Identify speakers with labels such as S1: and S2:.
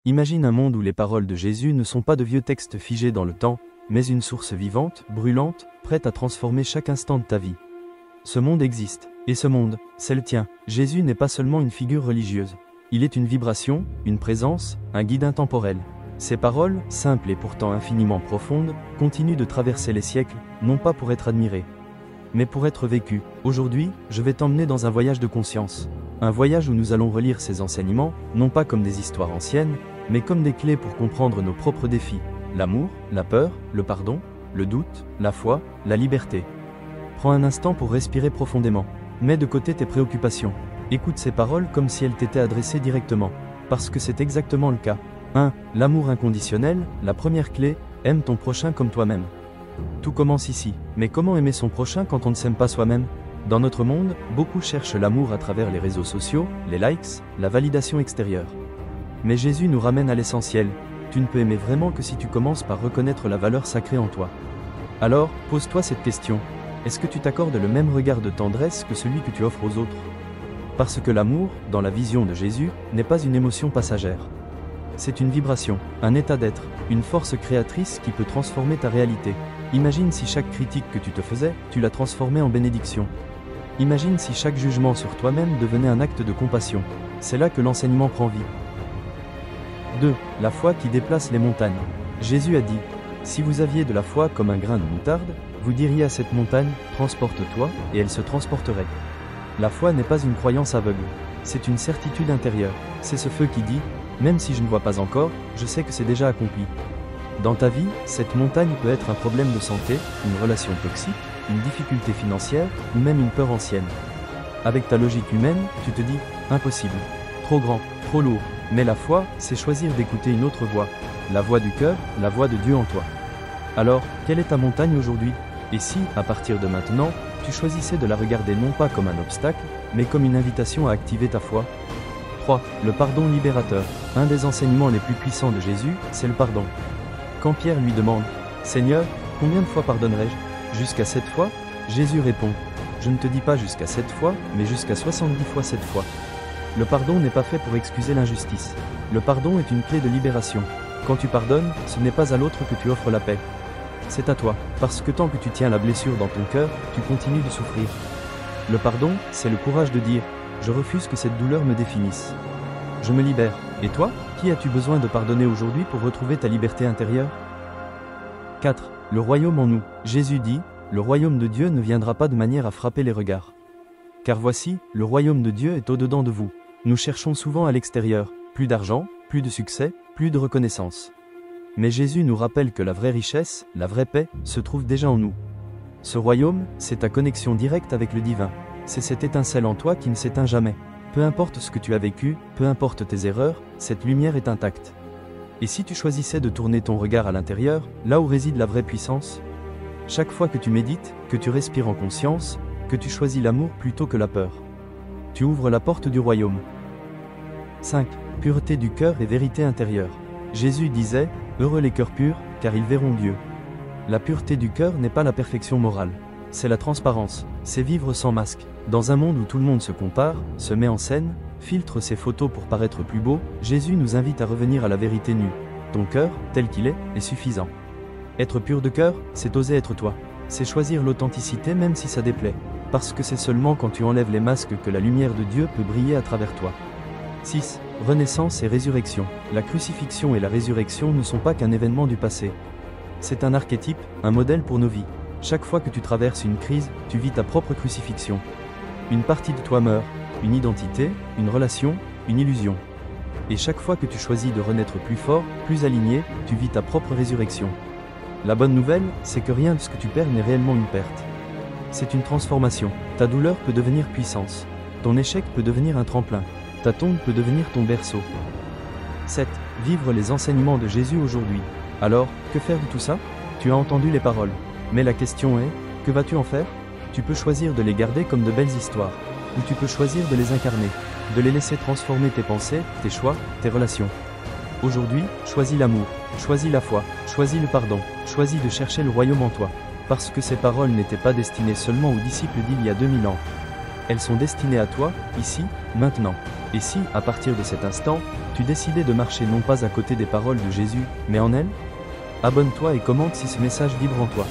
S1: Imagine un monde où les paroles de Jésus ne sont pas de vieux textes figés dans le temps, mais une source vivante, brûlante, prête à transformer chaque instant de ta vie. Ce monde existe, et ce monde, c'est le tien. Jésus n'est pas seulement une figure religieuse. Il est une vibration, une présence, un guide intemporel. Ses paroles, simples et pourtant infiniment profondes, continuent de traverser les siècles, non pas pour être admirées, mais pour être vécues. Aujourd'hui, je vais t'emmener dans un voyage de conscience. Un voyage où nous allons relire ces enseignements, non pas comme des histoires anciennes, mais comme des clés pour comprendre nos propres défis. L'amour, la peur, le pardon, le doute, la foi, la liberté. Prends un instant pour respirer profondément. Mets de côté tes préoccupations. Écoute ces paroles comme si elles t'étaient adressées directement. Parce que c'est exactement le cas. 1. L'amour inconditionnel, la première clé, aime ton prochain comme toi-même. Tout commence ici. Mais comment aimer son prochain quand on ne s'aime pas soi-même ? Dans notre monde, beaucoup cherchent l'amour à travers les réseaux sociaux, les likes, la validation extérieure. Mais Jésus nous ramène à l'essentiel. Tu ne peux aimer vraiment que si tu commences par reconnaître la valeur sacrée en toi. Alors, pose-toi cette question. Est-ce que tu t'accordes le même regard de tendresse que celui que tu offres aux autres ? Parce que l'amour, dans la vision de Jésus, n'est pas une émotion passagère. C'est une vibration, un état d'être, une force créatrice qui peut transformer ta réalité. Imagine si chaque critique que tu te faisais, tu la transformais en bénédiction. Imagine si chaque jugement sur toi-même devenait un acte de compassion. C'est là que l'enseignement prend vie. 2. La foi qui déplace les montagnes. Jésus a dit, « Si vous aviez de la foi comme un grain de moutarde, vous diriez à cette montagne, transporte-toi, et elle se transporterait. » La foi n'est pas une croyance aveugle. C'est une certitude intérieure. C'est ce feu qui dit, « Même si je ne vois pas encore, je sais que c'est déjà accompli. » Dans ta vie, cette montagne peut être un problème de santé, une relation toxique, une difficulté financière, ou même une peur ancienne. Avec ta logique humaine, tu te dis, impossible, trop grand, trop lourd. Mais la foi, c'est choisir d'écouter une autre voix, la voix du cœur, la voix de Dieu en toi. Alors, quelle est ta montagne aujourd'hui ? Et si, à partir de maintenant, tu choisissais de la regarder non pas comme un obstacle, mais comme une invitation à activer ta foi ? 3. Le pardon libérateur. Un des enseignements les plus puissants de Jésus, c'est le pardon. Quand Pierre lui demande, « Seigneur, combien de fois pardonnerai-je ? Jusqu'à 7 fois ?» Jésus répond, « Je ne te dis pas jusqu'à 7 fois, mais jusqu'à 70 fois 7 fois. » Le pardon n'est pas fait pour excuser l'injustice. Le pardon est une clé de libération. Quand tu pardonnes, ce n'est pas à l'autre que tu offres la paix. C'est à toi, parce que tant que tu tiens la blessure dans ton cœur, tu continues de souffrir. Le pardon, c'est le courage de dire, « Je refuse que cette douleur me définisse. Je me libère. » Et toi, qui as-tu besoin de pardonner aujourd'hui pour retrouver ta liberté intérieure ? 4. Le royaume en nous. Jésus dit, « Le royaume de Dieu ne viendra pas de manière à frapper les regards. Car voici, le royaume de Dieu est au-dedans de vous. » Nous cherchons souvent à l'extérieur, plus d'argent, plus de succès, plus de reconnaissance. Mais Jésus nous rappelle que la vraie richesse, la vraie paix, se trouve déjà en nous. Ce royaume, c'est ta connexion directe avec le divin. C'est cette étincelle en toi qui ne s'éteint jamais. Peu importe ce que tu as vécu, peu importe tes erreurs, cette lumière est intacte. Et si tu choisissais de tourner ton regard à l'intérieur, là où réside la vraie puissance ? Chaque fois que tu médites, que tu respires en conscience, que tu choisis l'amour plutôt que la peur, tu ouvres la porte du royaume. 5. Pureté du cœur et vérité intérieure. Jésus disait, « Heureux les cœurs purs, car ils verront Dieu. » La pureté du cœur n'est pas la perfection morale. C'est la transparence, c'est vivre sans masque. Dans un monde où tout le monde se compare, se met en scène, filtre ses photos pour paraître plus beau, Jésus nous invite à revenir à la vérité nue. Ton cœur, tel qu'il est suffisant. Être pur de cœur, c'est oser être toi. C'est choisir l'authenticité même si ça déplaît. Parce que c'est seulement quand tu enlèves les masques que la lumière de Dieu peut briller à travers toi. 6. Renaissance et résurrection. La crucifixion et la résurrection ne sont pas qu'un événement du passé. C'est un archétype, un modèle pour nos vies. Chaque fois que tu traverses une crise, tu vis ta propre crucifixion. Une partie de toi meurt, une identité, une relation, une illusion. Et chaque fois que tu choisis de renaître plus fort, plus aligné, tu vis ta propre résurrection. La bonne nouvelle, c'est que rien de ce que tu perds n'est réellement une perte. C'est une transformation. Ta douleur peut devenir puissance. Ton échec peut devenir un tremplin. Ta tombe peut devenir ton berceau. 7. Vivre les enseignements de Jésus aujourd'hui. Alors, que faire de tout ça ? Tu as entendu les paroles. Mais la question est, que vas-tu en faire ? Tu peux choisir de les garder comme de belles histoires. Ou tu peux choisir de les incarner. De les laisser transformer tes pensées, tes choix, tes relations. Aujourd'hui, choisis l'amour. Choisis la foi. Choisis le pardon. Choisis de chercher le royaume en toi. Parce que ces paroles n'étaient pas destinées seulement aux disciples d'il y a 2000 ans. Elles sont destinées à toi, ici, maintenant. Et si, à partir de cet instant, tu décidais de marcher non pas à côté des paroles de Jésus, mais en elles? Abonne-toi et commente si ce message vibre en toi.